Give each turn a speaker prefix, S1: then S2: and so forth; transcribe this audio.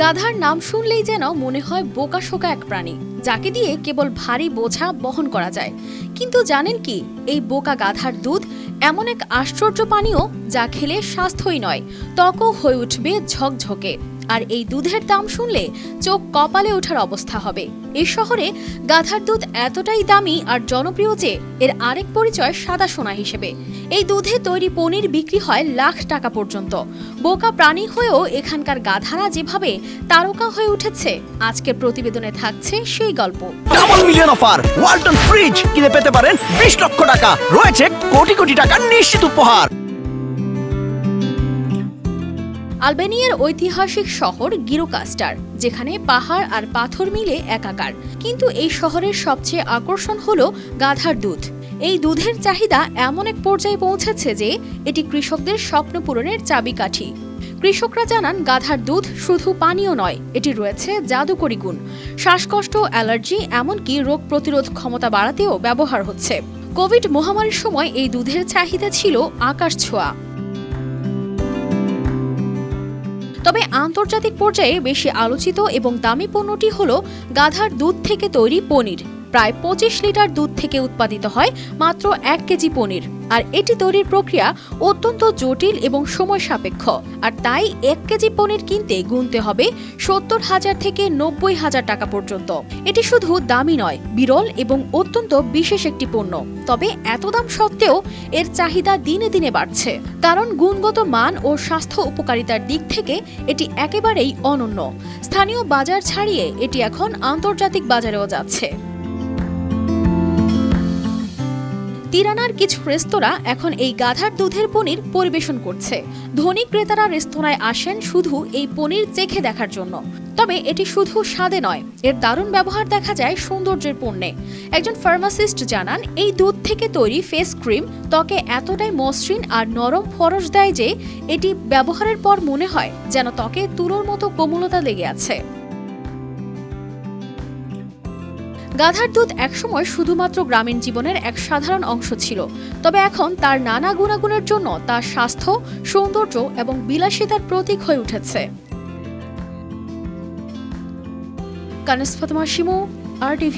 S1: গাধার নাম শুনলেই যেন মনে হয় বোকাশোকা এক প্রাণী, যাকে দিয়ে কেবল ভারী বোঝা বহন করা যায়। কিন্তু জানেন কি, এই বোকা গাধার দুধ এমন এক আশ্চর্য পানীয় যা খেলে স্বাস্থ্যই নয়, ত্বকও হয়ে উঠবে ঝকঝকে। আর এই দুধের দাম শুনলে চোখ কপালে ওঠার অবস্থা হবে। এই শহরে গাধার দুধ এতটাই দামি আর জনপ্রিয় যে এর আরেক পরিচয় সাদা সোনা হিসেবে। এই দুধে তৈরি পনির বিক্রি হয় লাখ টাকা পর্যন্ত। বোকা প্রাণী হয়েও এখানকার গাধারা যেভাবে তারকা হয়ে উঠেছে, আজকের প্রতিবেদনে থাকছে সেই গল্প।
S2: Double million offer, Walton fridge কিনে পেতে পারেন 20 লক্ষ টাকা, রয়েছে কোটি কোটি টাকার নিশ্চিত উপহার।
S1: আলবেনিয়ার ঐতিহাসিক শহর গিরোকাস্টার, যেখানে পাহাড় আর পাথর মিলে একাকার। কিন্তু এই শহরের সবচেয়ে আকর্ষণ হলো গাধার দুধ। এই দুধের চাহিদা এমন এক পর্যায়ে পৌঁছেছে যে এটি কৃষকদের স্বপ্ন পূরণের চাবিকাঠি। কৃষকরা জানান, গাধার দুধ শুধু পানীয় নয়, এটি রয়েছে জাদুকরী গুণ। শ্বাসকষ্ট, অ্যালার্জি, এমনকি রোগ প্রতিরোধ ক্ষমতা বাড়াতেও ব্যবহার হচ্ছে। কোভিড মহামারীর সময় এই দুধের চাহিদা ছিল আকাশ ছোঁয়া। তবে আন্তর্জাতিক পর্যায়ে বেশি আলোচিত এবং দামি পণ্যটি হল গাধার দুধ থেকে তৈরি পনির। প্রায় 25 লিটার দুধ থেকে উৎপাদিত হয় মাত্র 1 কেজি পনির। আর এটি তৈরির প্রক্রিয়া অত্যন্ত জটিল এবং সময় সাপেক্ষ। আর তাই 1 কেজি পনির কিনতে গুনতে হবে 70,000 থেকে 90,000 টাকা পর্যন্ত। এটি শুধু দামি নয়, বিরল এবং অত্যন্ত বিশেষ একটি পণ্য। তবে এত দাম সত্ত্বেও এর চাহিদা দিনে দিনে বাড়ছে, কারণ গুণগত মান ও স্বাস্থ্য উপকারিতার দিক থেকে এটি একেবারেই অনন্য। স্থানীয় বাজার ছাড়িয়ে এটি এখন আন্তর্জাতিক বাজারেও যাচ্ছে। তিরানার কিছু রেস্তোরাঁ এখন এই গাধার দুধের পনির পরিবেশন করছে। ধনী ক্রেতারা রেস্তোরাঁয় আসেন শুধু এই পনির চেখে দেখার জন্য। তবে এটি শুধু স্বাদে নয়, এর দারুণ ব্যবহার দেখা যায় সৌন্দর্যের পণ্যে। একজন ফার্মাসিস্ট জানান, এই দুধ থেকে তৈরি ফেস ক্রিম ত্বকে এতটাই মসৃণ আর নরম ফরস দেয় যে এটি ব্যবহারের পর মনে হয় যেন ত্বকে তুলোর মতো কোমলতা লেগে আছে। গাধার দুধ একসময় শুধুমাত্র গ্রামীণ জীবনের এক সাধারণ অংশ ছিল। তবে এখন তার নানা গুণাগুণের জন্য তার স্বাস্থ্য, সৌন্দর্য এবং বিলাসিতার প্রতীক হয়ে উঠেছে। কানিস ফাতেমা শিমু, RTV।